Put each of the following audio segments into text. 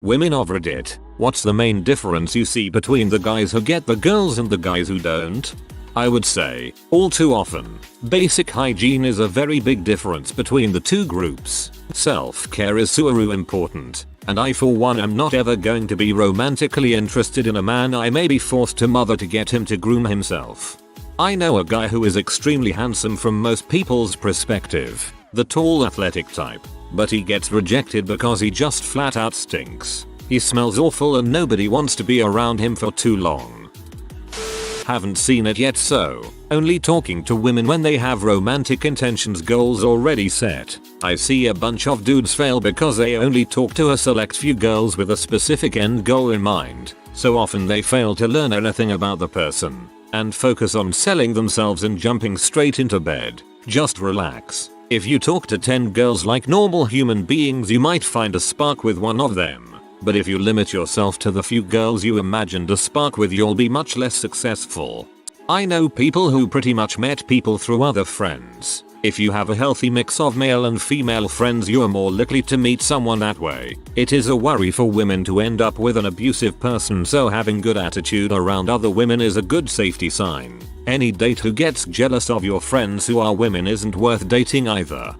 Women of Reddit, what's the main difference you see between the guys who get the girls and the guys who don't? I would say, all too often, basic hygiene is a very big difference between the two groups. Self-care is super important, and I for one am not ever going to be romantically interested in a man I may be forced to mother to get him to groom himself. I know a guy who is extremely handsome from most people's perspective, the tall athletic type, but he gets rejected because he just flat out stinks. He smells awful and nobody wants to be around him for too long. Haven't seen it yet, so only talking to women when they have romantic intentions, goals already set. I see a bunch of dudes fail because they only talk to a select few girls with a specific end goal in mind. So often they fail to learn anything about the person and focus on selling themselves and jumping straight into bed. Just relax. If you talk to 10 girls like normal human beings, you might find a spark with one of them. But if you limit yourself to the few girls you imagined a spark with, you'll be much less successful. I know people who pretty much met people through other friends. If you have a healthy mix of male and female friends, you are more likely to meet someone that way. It is a worry for women to end up with an abusive person, so having good attitude around other women is a good safety sign. Any date who gets jealous of your friends who are women isn't worth dating either.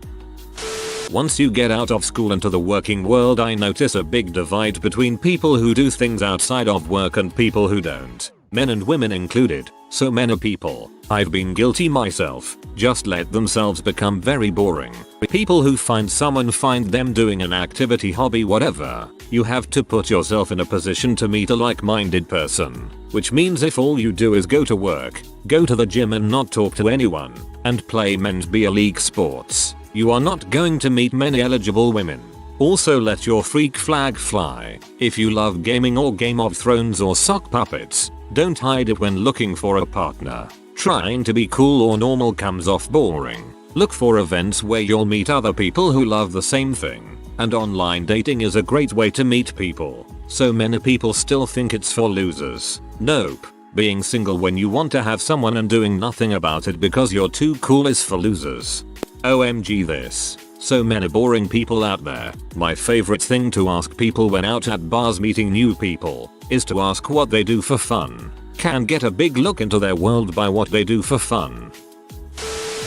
Once you get out of school into the working world, I notice a big divide between people who do things outside of work and people who don't. Men and women included. So many people, I've been guilty myself, just let themselves become very boring. People who find them doing an activity, hobby, whatever. You have to put yourself in a position to meet a like-minded person. Which means if all you do is go to work, go to the gym and not talk to anyone, and play men's beer league sports, you are not going to meet many eligible women. Also, let your freak flag fly. If you love gaming or Game of Thrones or sock puppets, don't hide it when looking for a partner. Trying to be cool or normal comes off boring. Look for events where you'll meet other people who love the same thing. And online dating is a great way to meet people. So many people still think it's for losers. Nope. Being single when you want to have someone and doing nothing about it because you're too cool is for losers. OMG this. So many boring people out there. My favorite thing to ask people when out at bars meeting new people is to ask what they do for fun. Can get a big look into their world by what they do for fun.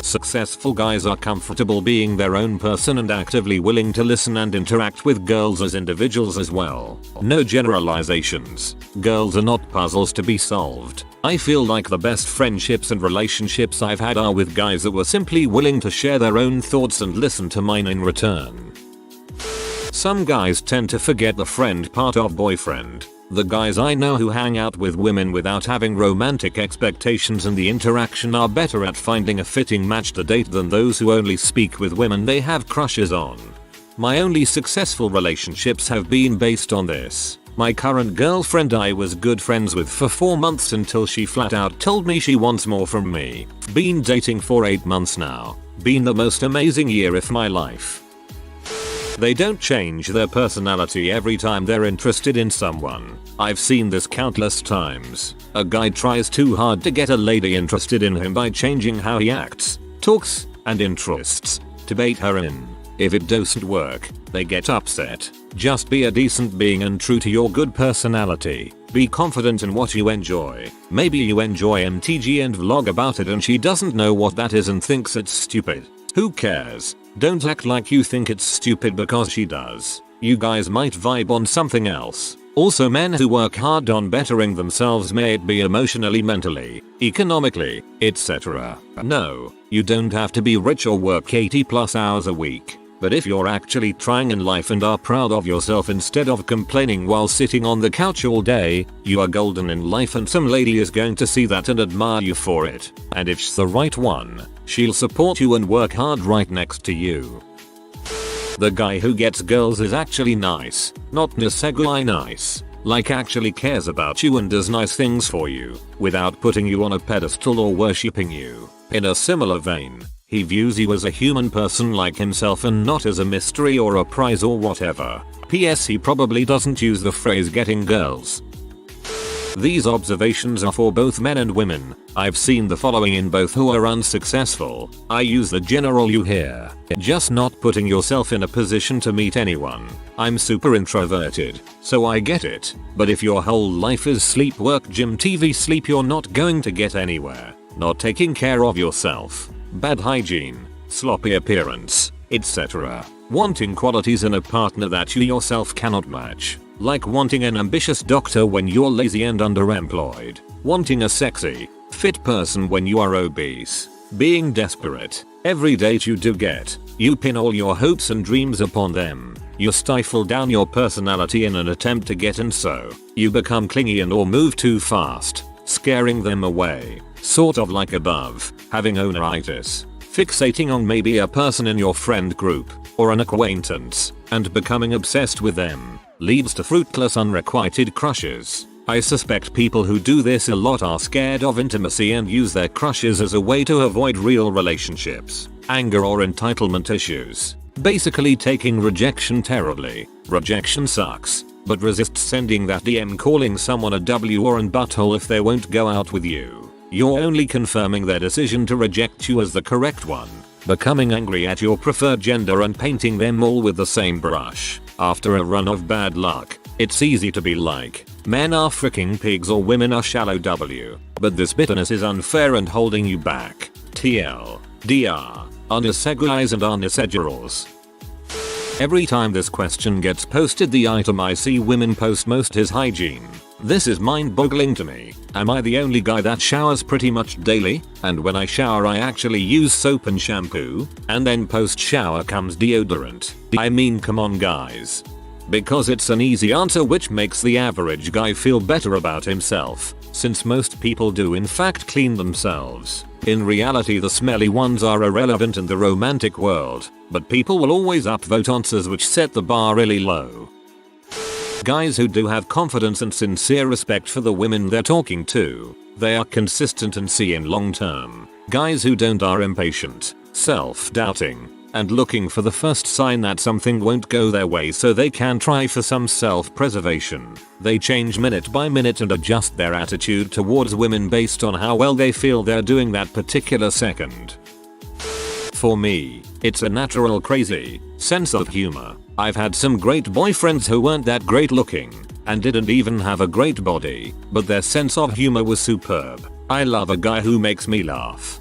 Successful guys are comfortable being their own person and actively willing to listen and interact with girls as individuals as well. No generalizations. Girls are not puzzles to be solved. I feel like the best friendships and relationships I've had are with guys that were simply willing to share their own thoughts and listen to mine in return. Some guys tend to forget the friend part of boyfriend. The guys I know who hang out with women without having romantic expectations and the interaction are better at finding a fitting match to date than those who only speak with women they have crushes on. My only successful relationships have been based on this. My current girlfriend I was good friends with for 4 months until she flat out told me she wants more from me. Been dating for 8 months now. Been the most amazing year of my life. They don't change their personality every time they're interested in someone. I've seen this countless times. A guy tries too hard to get a lady interested in him by changing how he acts, talks, and interests to bait her in. If it doesn't work, they get upset. Just be a decent being and true to your good personality. Be confident in what you enjoy. Maybe you enjoy MTG and vlog about it and she doesn't know what that is and thinks it's stupid. Who cares? Don't act like you think it's stupid because she does. You guys might vibe on something else. Also, men who work hard on bettering themselves, may it be emotionally, mentally, economically, etc. No, you don't have to be rich or work 80+ hours a week. But if you're actually trying in life and are proud of yourself instead of complaining while sitting on the couch all day, you are golden in life and some lady is going to see that and admire you for it. And if she's the right one, she'll support you and work hard right next to you. The guy who gets girls is actually nice, not necessarily nice. Like actually cares about you and does nice things for you, without putting you on a pedestal or worshipping you. In a similar vein, he views you as a human person like himself and not as a mystery or a prize or whatever. PS, he probably doesn't use the phrase getting girls. These observations are for both men and women. I've seen the following in both who are unsuccessful. I use the general you hear. Just not putting yourself in a position to meet anyone. I'm super introverted, so I get it. But if your whole life is sleep, work, gym, TV, sleep, you're not going to get anywhere. Not taking care of yourself. Bad hygiene. Sloppy appearance, etc. Wanting qualities in a partner that you yourself cannot match. Like wanting an ambitious doctor when you're lazy and underemployed. Wanting a sexy, fit person when you are obese. Being desperate. Every date you do get, you pin all your hopes and dreams upon them. You stifle down your personality in an attempt to get in, so you become clingy and or move too fast, scaring them away. Sort of like above, having owneritis. Fixating on maybe a person in your friend group, or an acquaintance, and becoming obsessed with them, leads to fruitless unrequited crushes. I suspect people who do this a lot are scared of intimacy and use their crushes as a way to avoid real relationships, anger or entitlement issues. Basically taking rejection terribly. Rejection sucks, but resist sending that DM calling someone a W or an butthole if they won't go out with you. You're only confirming their decision to reject you as the correct one. Becoming angry at your preferred gender and painting them all with the same brush. After a run of bad luck, it's easy to be like, men are freaking pigs or women are shallow W. But this bitterness is unfair and holding you back. TL. DR. Unnecessaries and unnecessaries. Every time this question gets posted, the item I see women post most is hygiene. This is mind-boggling to me. Am I the only guy that showers pretty much daily? And when I shower I actually use soap and shampoo, and then post-shower comes deodorant. I mean, come on guys. Because it's an easy answer which makes the average guy feel better about himself, since most people do in fact clean themselves. In reality the smelly ones are irrelevant in the romantic world, but people will always upvote answers which set the bar really low. Guys who do have confidence and sincere respect for the women they're talking to. They are consistent and see in long term. Guys who don't are impatient, self-doubting, and looking for the first sign that something won't go their way so they can try for some self-preservation. They change minute by minute and adjust their attitude towards women based on how well they feel they're doing that particular second. For me, it's a natural crazy sense of humor. I've had some great boyfriends who weren't that great looking, and didn't even have a great body, but their sense of humor was superb. I love a guy who makes me laugh.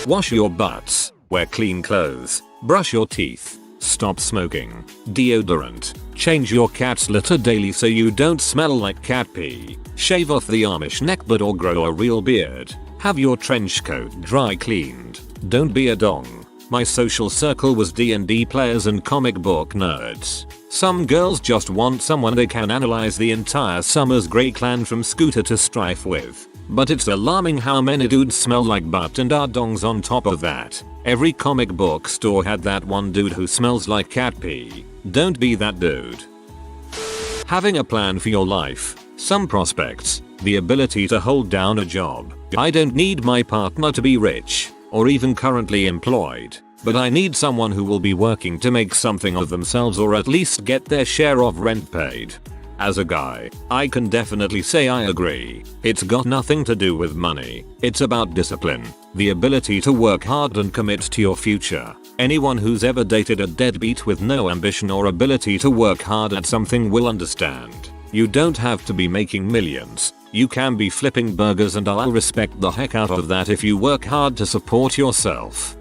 Wash your butts, wear clean clothes, brush your teeth, stop smoking, deodorant, change your cat's litter daily so you don't smell like cat pee, shave off the Amish neckbeard or grow a real beard, have your trench coat dry cleaned, don't be a dong. My social circle was D&D players and comic book nerds. Some girls just want someone they can analyze the entire Summer's Grey clan from Scooter to Strife with. But it's alarming how many dudes smell like butt and are dongs on top of that. Every comic book store had that one dude who smells like cat pee. Don't be that dude. Having a plan for your life. Some prospects. The ability to hold down a job. I don't need my partner to be rich, or even currently employed, but I need someone who will be working to make something of themselves or at least get their share of rent paid. As a guy, I can definitely say I agree. It's got nothing to do with money. It's about discipline, the ability to work hard and commit to your future. Anyone who's ever dated a deadbeat with no ambition or ability to work hard at something will understand. You don't have to be making millions. You can be flipping burgers, and I'll respect the heck out of that if you work hard to support yourself.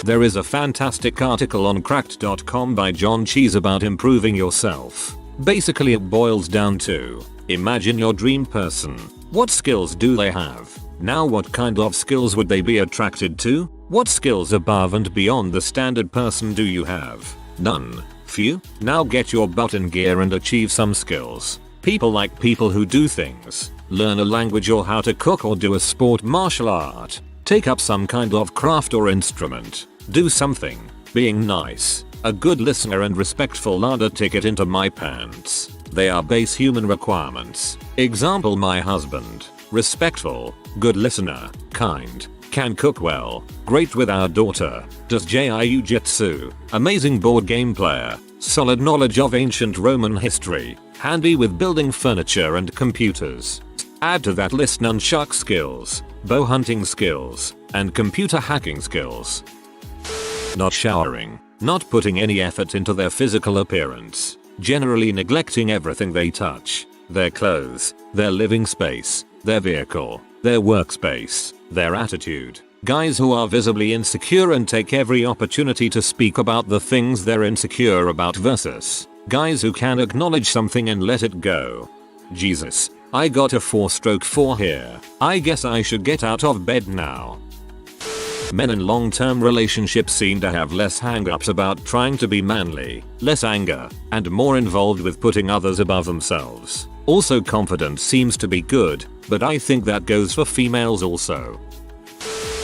There is a fantastic article on cracked.com by John Cheese about improving yourself. Basically it boils down to, imagine your dream person. What skills do they have? Now what kind of skills would they be attracted to? What skills above and beyond the standard person do you have? None. Few? Now get your butt in gear and achieve some skills. People like people who do things. Learn a language or how to cook or do a sport, martial art. Take up some kind of craft or instrument. Do something. Being nice. A good listener and respectful are the ticket into my pants. They are base human requirements. Example: my husband. Respectful. Good listener. Kind. Can cook well. Great with our daughter. Does jiu-jitsu. Amazing board game player. solid knowledge of ancient Roman history, handy with building furniture and computers. Add to that list nunchuck skills, bow hunting skills, and computer hacking skills. Not showering, not putting any effort into their physical appearance, generally neglecting everything they touch, their clothes, their living space, their vehicle, their workspace, their attitude. Guys who are visibly insecure and take every opportunity to speak about the things they're insecure about versus guys who can acknowledge something and let it go. Jesus, I got a 4/4 here. I guess I should get out of bed now. Men in long-term relationships seem to have less hang-ups about trying to be manly, less anger, and more involved with putting others above themselves. Also, confidence seems to be good, but I think that goes for females also.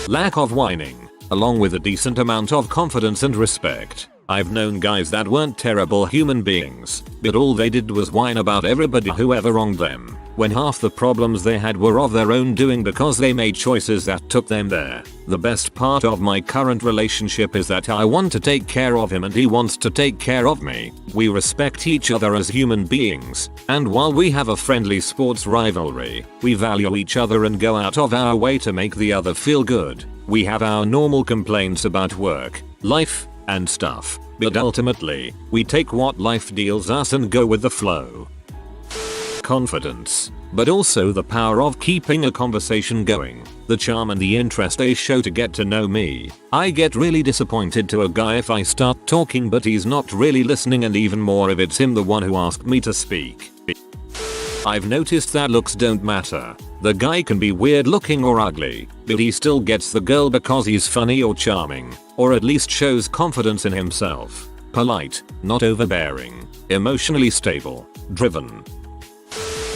Lack of whining, along with a decent amount of confidence and respect. I've known guys that weren't terrible human beings, but all they did was whine about everybody who ever wronged them, when half the problems they had were of their own doing because they made choices that took them there. The best part of my current relationship is that I want to take care of him and he wants to take care of me. We respect each other as human beings, and while we have a friendly sports rivalry, we value each other and go out of our way to make the other feel good. We have our normal complaints about work, life, and stuff, but ultimately, we take what life deals us and go with the flow. Confidence, but also the power of keeping a conversation going, the charm and the interest they show to get to know me. I get really disappointed to a guy if I start talking but he's not really listening, and even more if it's him the one who asked me to speak. I've noticed that looks don't matter. The guy can be weird looking or ugly, but he still gets the girl because he's funny or charming, or at least shows confidence in himself. Polite, not overbearing, emotionally stable, driven.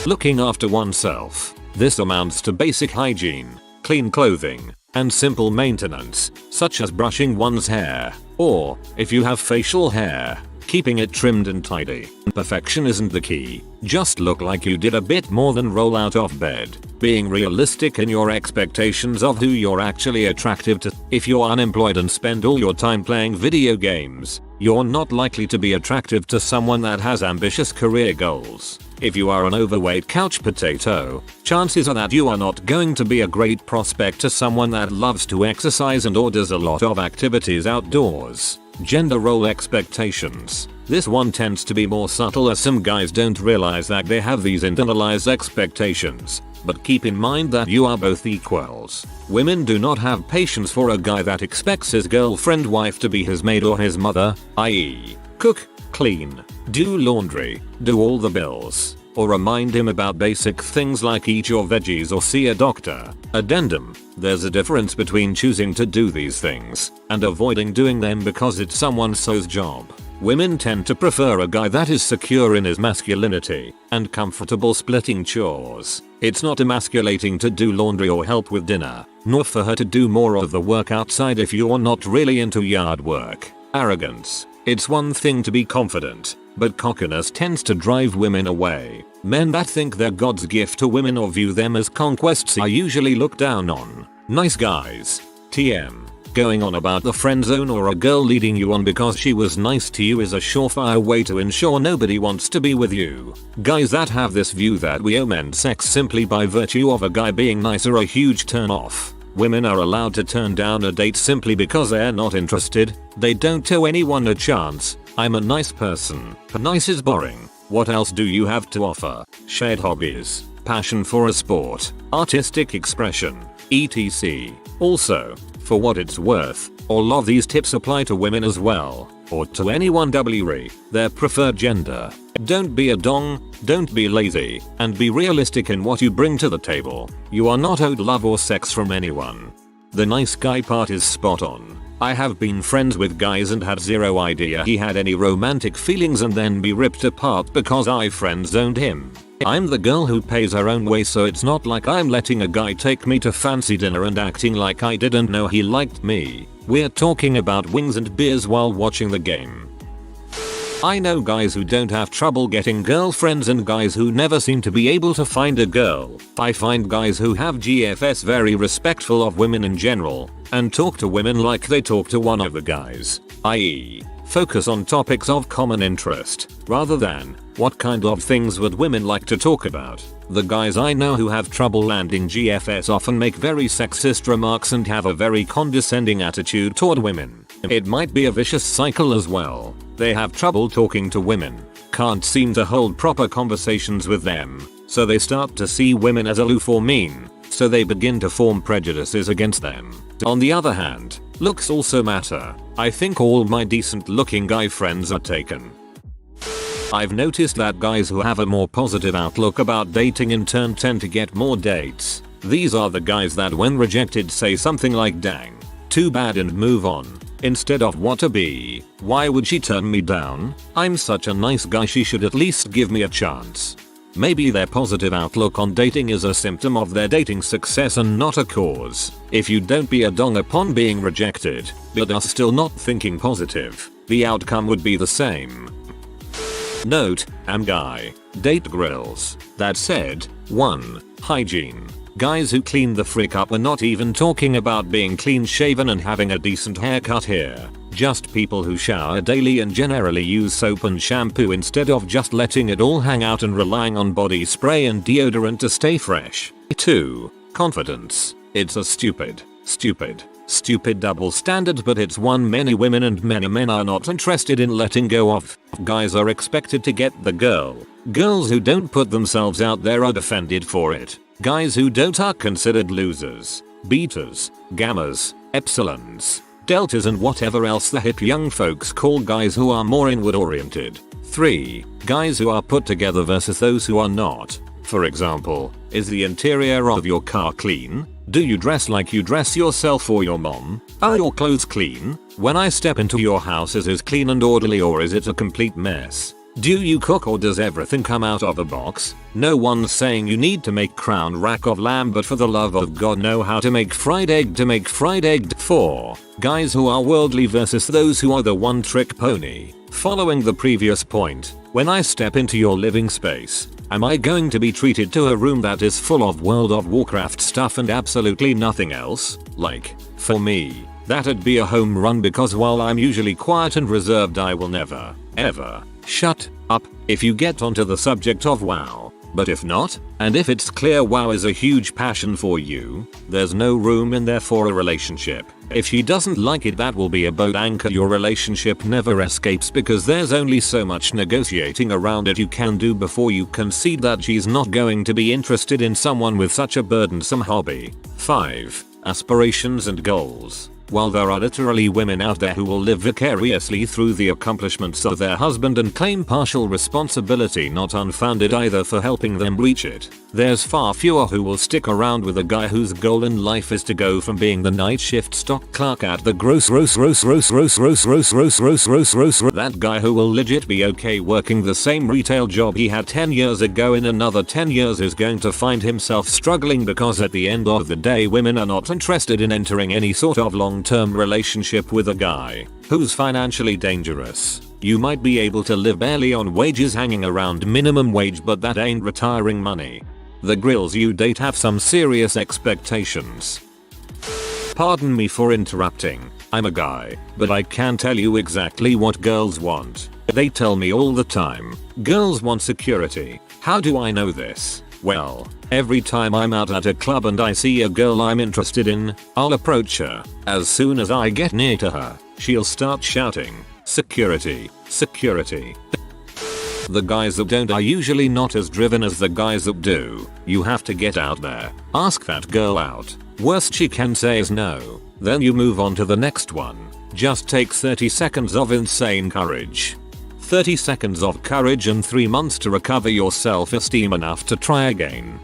Looking after oneself. This amounts to basic hygiene, clean clothing, and simple maintenance, such as brushing one's hair, or, if you have facial hair, keeping it trimmed and tidy. Perfection isn't the key, just look like you did a bit more than roll out of bed. Being realistic in your expectations of who you're actually attractive to. If you're unemployed and spend all your time playing video games, you're not likely to be attractive to someone that has ambitious career goals. If you are an overweight couch potato, chances are that you are not going to be a great prospect to someone that loves to exercise and orders a lot of activities outdoors. Gender role expectations. This one tends to be more subtle, as some guys don't realize that they have these internalized expectations. But keep in mind that you are both equals. Women do not have patience for a guy that expects his girlfriend wife to be his maid or his mother, i.e., cook, clean, do laundry, do all the bills, or remind him about basic things like eat your veggies or see a doctor. Addendum: there's a difference between choosing to do these things and avoiding doing them because it's someone else's job. Women tend to prefer a guy that is secure in his masculinity and comfortable splitting chores. It's not emasculating to do laundry or help with dinner, nor for her to do more of the work outside if you're not really into yard work. Arrogance. It's one thing to be confident, but cockiness tends to drive women away. Men that think they're God's gift to women or view them as conquests are usually looked down on. Nice guys. TM. Going on about the friend zone or a girl leading you on because she was nice to you is a surefire way to ensure nobody wants to be with you. Guys that have this view that we owe men sex simply by virtue of a guy being nice are a huge turn off. Women are allowed to turn down a date simply because they're not interested. They don't owe anyone a chance. I'm a nice person. Nice is boring. What else do you have to offer? Shared hobbies, passion for a sport, artistic expression, etc. Also, for what it's worth, all of these tips apply to women as well, or to anyone their preferred gender. Don't be a dong, don't be lazy, and be realistic in what you bring to the table. You are not owed love or sex from anyone. The nice guy part is spot on. I have been friends with guys and had zero idea he had any romantic feelings and then be ripped apart because I friend zoned him. I'm the girl who pays her own way, so it's not like I'm letting a guy take me to fancy dinner and acting like I didn't know he liked me. We're talking about wings and beers while watching the game. I know guys who don't have trouble getting girlfriends and guys who never seem to be able to find a girl. I find guys who have GFS very respectful of women in general and talk to women like they talk to one of the guys, i.e., Focus on topics of common interest, rather than, what kind of things would women like to talk about? The guys I know who have trouble landing GFS often make very sexist remarks and have a very condescending attitude toward women. It might be a vicious cycle as well. They have trouble talking to women, can't seem to hold proper conversations with them, so they start to see women as aloof or mean, so they begin to form prejudices against them. On the other hand, looks also matter. I think all my decent looking guy friends are taken. I've noticed that guys who have a more positive outlook about dating in turn tend to get more dates. These are the guys that when rejected say something like dang, too bad and move on, instead of what a bee, why would she turn me down? I'm such a nice guy, she should at least give me a chance. Maybe their positive outlook on dating is a symptom of their dating success and not a cause. If you don't be a dong upon being rejected, but are still not thinking positive, the outcome would be the same. Note, am guy. Date grills. That said, 1. Hygiene. Guys who clean the frick up are not even talking about being clean shaven and having a decent haircut here. Just people who shower daily and generally use soap and shampoo instead of just letting it all hang out and relying on body spray and deodorant to stay fresh. 2. Confidence. It's a stupid double standard, but it's one many women and many men are not interested in letting go of. Guys are expected to get the girl. Girls who don't put themselves out there are defended for it. Guys who don't are considered losers, betas, gammas, epsilons, deltas and whatever else the hip young folks call guys who are more inward oriented. 3. Guys who are put together versus those who are not. For example, is the interior of your car clean? Do you dress like you dress yourself or your mom? Are your clothes clean? When I step into your house, is it clean and orderly or is it a complete mess? Do you cook or does everything come out of a box? No one's saying you need to make crown rack of lamb, but for the love of God know how to make fried egg. 4. Guys who are worldly versus those who are the one trick pony. Following the previous point, when I step into your living space, am I going to be treated to a room that is full of World of Warcraft stuff and absolutely nothing else? Like, for me, that'd be a home run, because while I'm usually quiet and reserved, I will never, ever shut up if you get onto the subject of WoW. But if not, and if it's clear WoW is a huge passion for you, there's no room in there for a relationship. If she doesn't like it, that will be a boat anchor your relationship never escapes, because there's only so much negotiating around it you can do before you concede that she's not going to be interested in someone with such a burdensome hobby. 5. Aspirations and goals. While there are literally women out there who will live vicariously through the accomplishments of their husband and claim partial responsibility, not unfounded either, for helping them reach it, there's far fewer who will stick around with a guy whose goal in life is to go from being the night shift stock clerk at the that guy who will legit be okay working the same retail job he had 10 years ago in another 10 years is going to find himself struggling, because at the end of the day women are not interested in entering any sort of long-term relationship with a guy who's financially dangerous. You might be able to live barely on wages hanging around minimum wage, but that ain't retiring money. The grills you date have some serious expectations. Pardon me for interrupting. I'm a guy, but I can tell you exactly what girls want. They tell me all the time, girls want security. How do I know this? Well, every time I'm out at a club and I see a girl I'm interested in, I'll approach her. As soon as I get near to her, she'll start shouting, "Security, security." The guys that don't are usually not as driven as the guys that do. You have to get out there, ask that girl out. Worst she can say is no. Then you move on to the next one. Just take 30 seconds of insane courage. 30 seconds of courage and 3 months to recover your self-esteem enough to try again.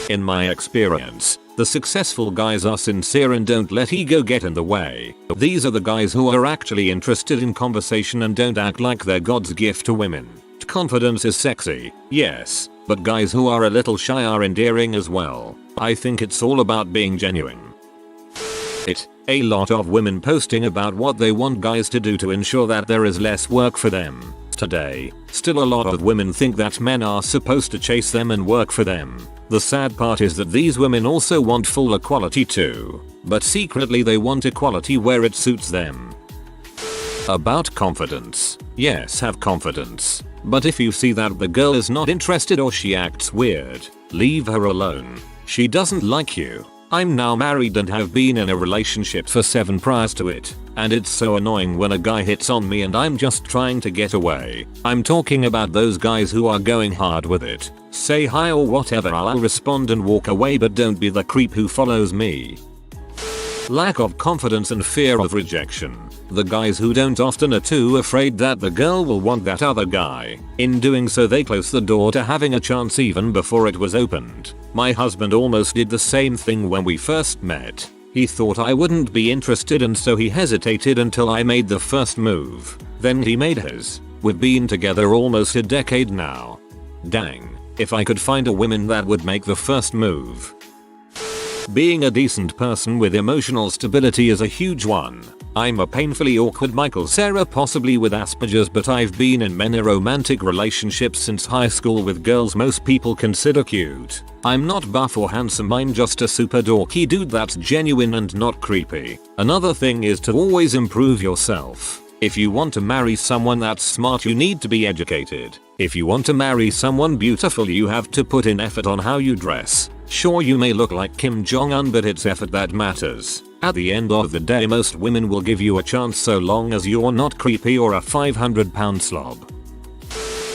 In my experience, the successful guys are sincere and don't let ego get in the way. These are the guys who are actually interested in conversation and don't act like they're God's gift to women. Confidence is sexy, yes, but guys who are a little shy are endearing as well. I think it's all about being genuine. A lot of women posting about what they want guys to do to ensure that there is less work for them. Today, still a lot of women think that men are supposed to chase them and work for them. The sad part is that these women also want full equality too, but secretly they want equality where it suits them. About confidence. Yes, have confidence. But if you see that the girl is not interested or she acts weird, leave her alone. She doesn't like you. I'm now married and have been in a relationship for 7 prior to it, and it's so annoying when a guy hits on me and I'm just trying to get away. I'm talking about those guys who are going hard with it. Say hi or whatever, I'll respond and walk away, but don't be the creep who follows me. Lack of confidence and fear of rejection. The guys who don't often are too afraid that the girl will want that other guy. In doing so, they close the door to having a chance even before it was opened. My husband almost did the same thing when we first met. He thought I wouldn't be interested and so he hesitated until I made the first move. Then he made his. We've been together almost a decade now. Dang, if I could find a woman that would make the first move. Being a decent person with emotional stability is a huge one. I'm a painfully awkward Michael Cera, possibly with Asperger's, but I've been in many romantic relationships since high school with girls most people consider cute. I'm not buff or handsome, I'm just a super dorky dude that's genuine and not creepy. Another thing is to always improve yourself. If you want to marry someone that's smart, you need to be educated. If you want to marry someone beautiful, you have to put in effort on how you dress. Sure, you may look like Kim Jong-un, but it's effort that matters. At the end of the day, most women will give you a chance so long as you're not creepy or a 500-pound slob.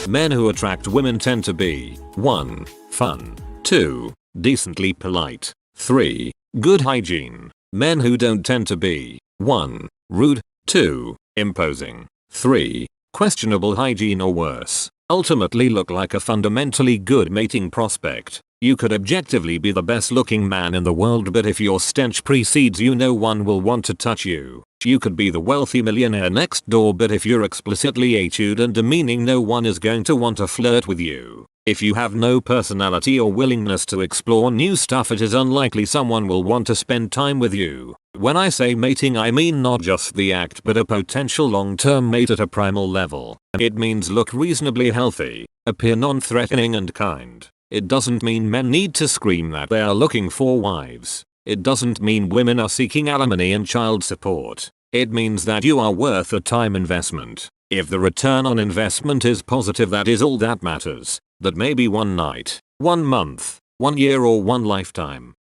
Men who attract women tend to be 1. Fun. 2. Decently polite. 3. Good hygiene. Men who don't tend to be 1. Rude. 2. Imposing. 3. Questionable hygiene or worse. Ultimately look like a fundamentally good mating prospect. You could objectively be the best looking man in the world, but if your stench precedes you, no one will want to touch you. You could be the wealthy millionaire next door, but if you're explicitly attitude and demeaning, no one is going to want to flirt with you. If you have no personality or willingness to explore new stuff, it is unlikely someone will want to spend time with you. When I say mating, I mean not just the act, but a potential long-term mate at a primal level. It means look reasonably healthy, appear non-threatening and kind. It doesn't mean men need to scream that they are looking for wives. It doesn't mean women are seeking alimony and child support. It means that you are worth a time investment. If the return on investment is positive, that is all that matters. That may be 1 night, 1 month, 1 year or 1 lifetime.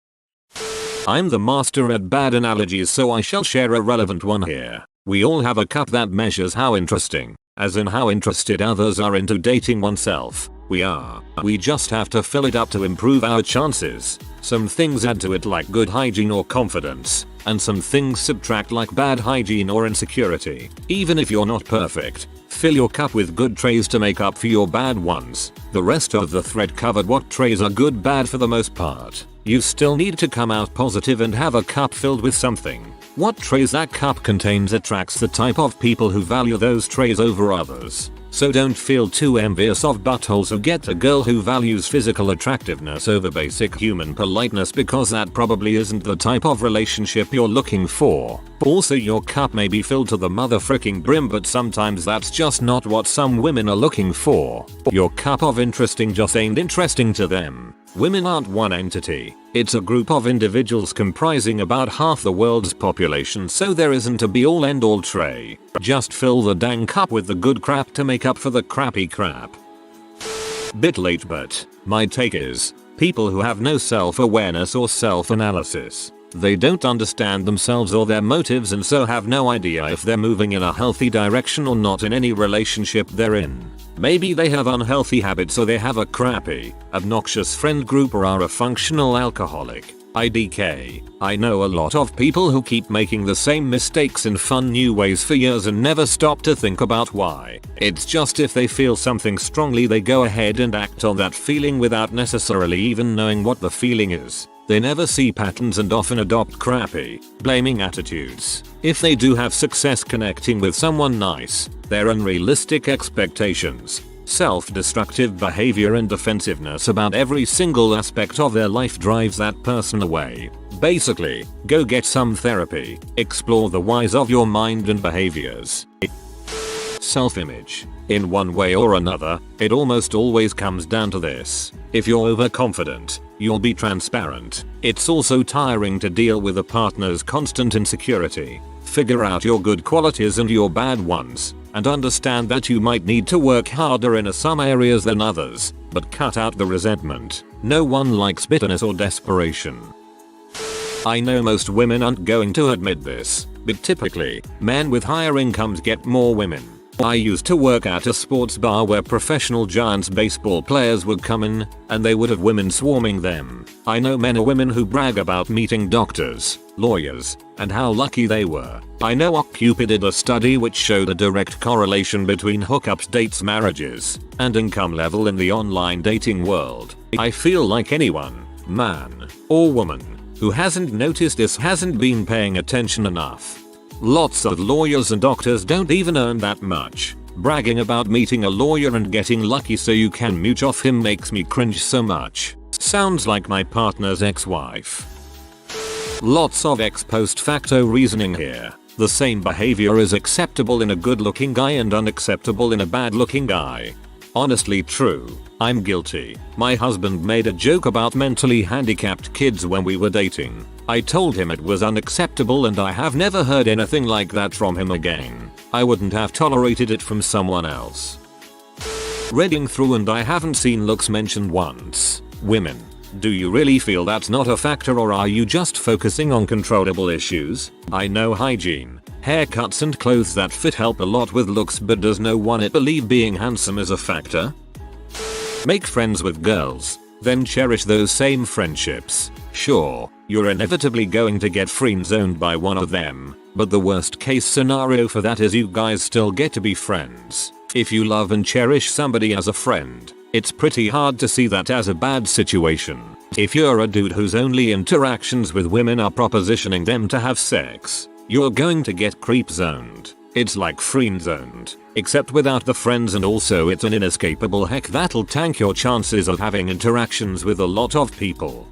I'm the master at bad analogies, so I shall share a relevant one here. We all have a cup that measures how interesting, as in how interested others are into dating oneself. We just have to fill it up to improve our chances. Some things add to it like good hygiene or confidence, and some things subtract like bad hygiene or insecurity. Even if you're not perfect, fill your cup with good trays to make up for your bad ones. The rest of the thread covered what trays are good bad for the most part. You still need to come out positive and have a cup filled with something. What trays that cup contains attracts the type of people who value those trays over others. So don't feel too envious of buttholes who get a girl who values physical attractiveness over basic human politeness, because that probably isn't the type of relationship you're looking for. Also, your cup may be filled to the motherfucking brim, but sometimes that's just not what some women are looking for. Your cup of interesting just ain't interesting to them. Women aren't one entity. It's a group of individuals comprising about half the world's population, so there isn't a be-all end-all tray. Just fill the dang cup with the good crap to make up for the crappy crap. Bit late, but my take is, people who have no self-awareness or self-analysis. They don't understand themselves or their motives, and so have no idea if they're moving in a healthy direction or not in any relationship they're in. Maybe they have unhealthy habits, or they have a crappy, obnoxious friend group, or are a functional alcoholic. IDK. I know a lot of people who keep making the same mistakes in fun new ways for years and never stop to think about why. It's just if they feel something strongly, they go ahead and act on that feeling without necessarily even knowing what the feeling is. They never see patterns and often adopt crappy, blaming attitudes. If they do have success connecting with someone nice, their unrealistic expectations, self-destructive behavior and defensiveness about every single aspect of their life drives that person away. Basically, go get some therapy, explore the whys of your mind and behaviors. Self-image. In one way or another, it almost always comes down to this. If you're overconfident, you'll be transparent. It's also tiring to deal with a partner's constant insecurity. Figure out your good qualities and your bad ones, and understand that you might need to work harder in some areas than others, but cut out the resentment. No one likes bitterness or desperation. I know most women aren't going to admit this, but typically, men with higher incomes get more women. I used to work at a sports bar where professional Giants baseball players would come in, and they would have women swarming them. I know men or women who brag about meeting doctors, lawyers, and how lucky they were. I know Updoot did a study which showed a direct correlation between hookups, dates, marriages, and income level in the online dating world. I feel like anyone, man or woman, who hasn't noticed this hasn't been paying attention enough. Lots of lawyers and doctors don't even earn that much. Bragging about meeting a lawyer and getting lucky so you can mooch off him makes me cringe so much. Sounds like my partner's ex-wife. Lots of ex post facto reasoning here. The same behavior is acceptable in a good looking guy and unacceptable in a bad looking guy. Honestly true. I'm guilty. My husband made a joke about mentally handicapped kids when we were dating. I told him it was unacceptable and I have never heard anything like that from him again. I wouldn't have tolerated it from someone else. Reading through and I haven't seen looks mentioned once. Women, do you really feel that's not a factor, or are you just focusing on controllable issues? I know hygiene, haircuts and clothes that fit help a lot with looks, but does no one believe being handsome is a factor? Make friends with girls, then cherish those same friendships. Sure, you're inevitably going to get friend-zoned by one of them, but the worst case scenario for that is you guys still get to be friends. If you love and cherish somebody as a friend, it's pretty hard to see that as a bad situation. If you're a dude whose only interactions with women are propositioning them to have sex, you're going to get creep-zoned. It's like friend-zoned, except without the friends, and also it's an inescapable heck that'll tank your chances of having interactions with a lot of people.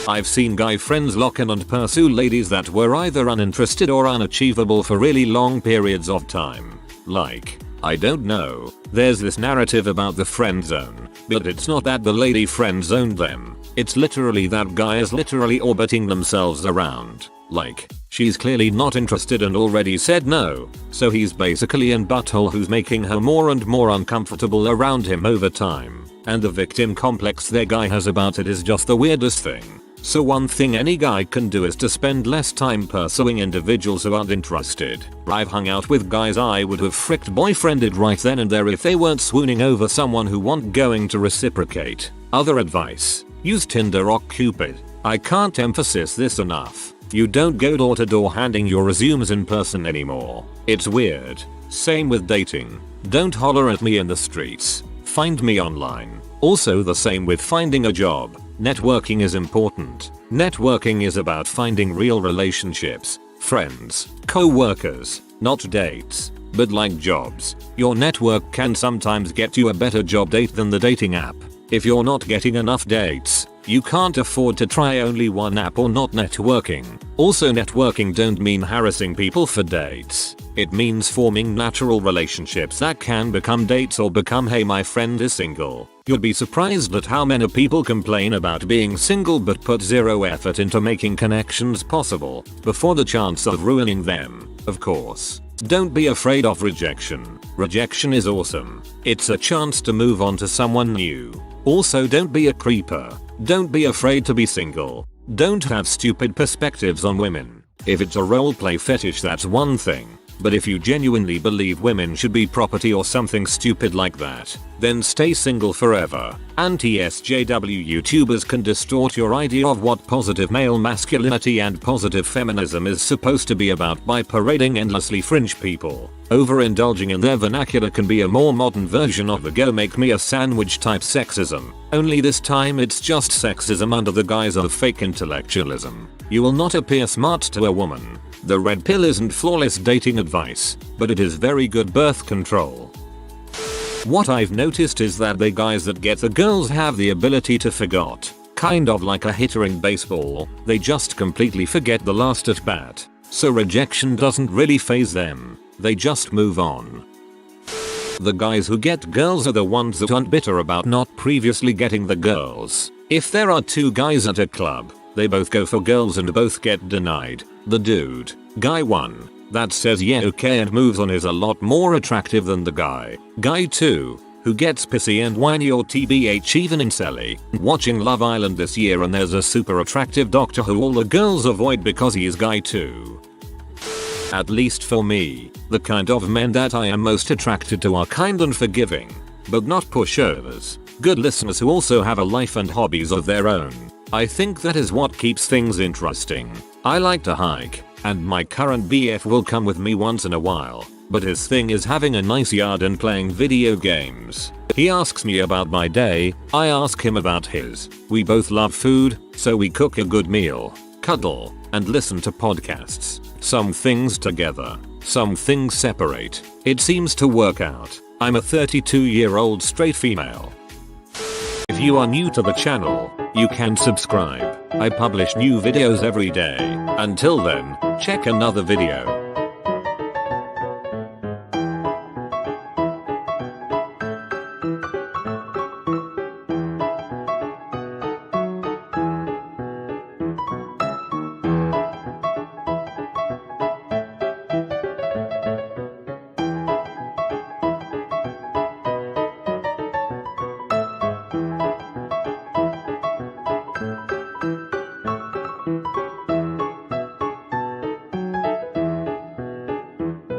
I've seen guy friends lock in and pursue ladies that were either uninterested or unachievable for really long periods of time. Like, I don't know, there's this narrative about the friend zone, but it's not that the lady friend zoned them. It's literally that guy is literally orbiting themselves around. Like, she's clearly not interested and already said no, so he's basically in butthole who's making her more and more uncomfortable around him over time. And the victim complex their guy has about it is just the weirdest thing. So one thing any guy can do is to spend less time pursuing individuals who aren't interested. I've hung out with guys I would have fricked boyfriended right then and there if they weren't swooning over someone who weren't going to reciprocate. Other advice: use Tinder or Cupid. I can't emphasize this enough. You don't go door to door handing your resumes in person anymore. It's weird. Same with dating. Don't holler at me in the streets. Find me online. Also the same with finding a job. Networking is important. Networking is about finding real relationships, friends, co-workers, not dates, but like jobs. Your network can sometimes get you a better job date than the dating app. If you're not getting enough dates, you can't afford to try only one app or not networking. Also, networking don't mean harassing people for dates. It means forming natural relationships that can become dates or become, hey, my friend is single. You'll be surprised at how many people complain about being single but put zero effort into making connections possible before the chance of ruining them, of course. Don't be afraid of rejection. Rejection is awesome. It's a chance to move on to someone new. Also, don't be a creeper. Don't be afraid to be single. Don't have stupid perspectives on women. If it's a roleplay fetish, that's one thing. But if you genuinely believe women should be property or something stupid like that, then stay single forever. Anti-SJW YouTubers can distort your idea of what positive male masculinity and positive feminism is supposed to be about by parading endlessly fringe people. Overindulging in their vernacular can be a more modern version of the go make me a sandwich type sexism. Only this time it's just sexism under the guise of fake intellectualism. You will not appear smart to a woman. The red pill isn't flawless dating advice, but it is very good birth control. What I've noticed is that the guys that get the girls have the ability to forget. Kind of like a hitter in baseball, they just completely forget the last at bat. So rejection doesn't really faze them. They just move on. The guys who get girls are the ones that aren't bitter about not previously getting the girls. If there are two guys at a club, they both go for girls and both get denied. The dude, guy 1, that says yeah okay and moves on is a lot more attractive than the guy 2, who gets pissy and whiny or tbh even incelly. Watching Love Island this year and there's a super attractive doctor who all the girls avoid because he is guy 2. At least for me, the kind of men that I am most attracted to are kind and forgiving, but not pushovers. Good listeners who also have a life and hobbies of their own. I think that is what keeps things interesting. I like to hike, and my current BF will come with me once in a while, but his thing is having a nice yard and playing video games. He asks me about my day, I ask him about his. We both love food, so we cook a good meal, cuddle, and listen to podcasts. Some things together, some things separate. It seems to work out. I'm a 32-year-old straight female. If you are new to the channel, you can subscribe. I publish new videos every day. Until then, check another video.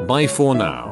Bye for now.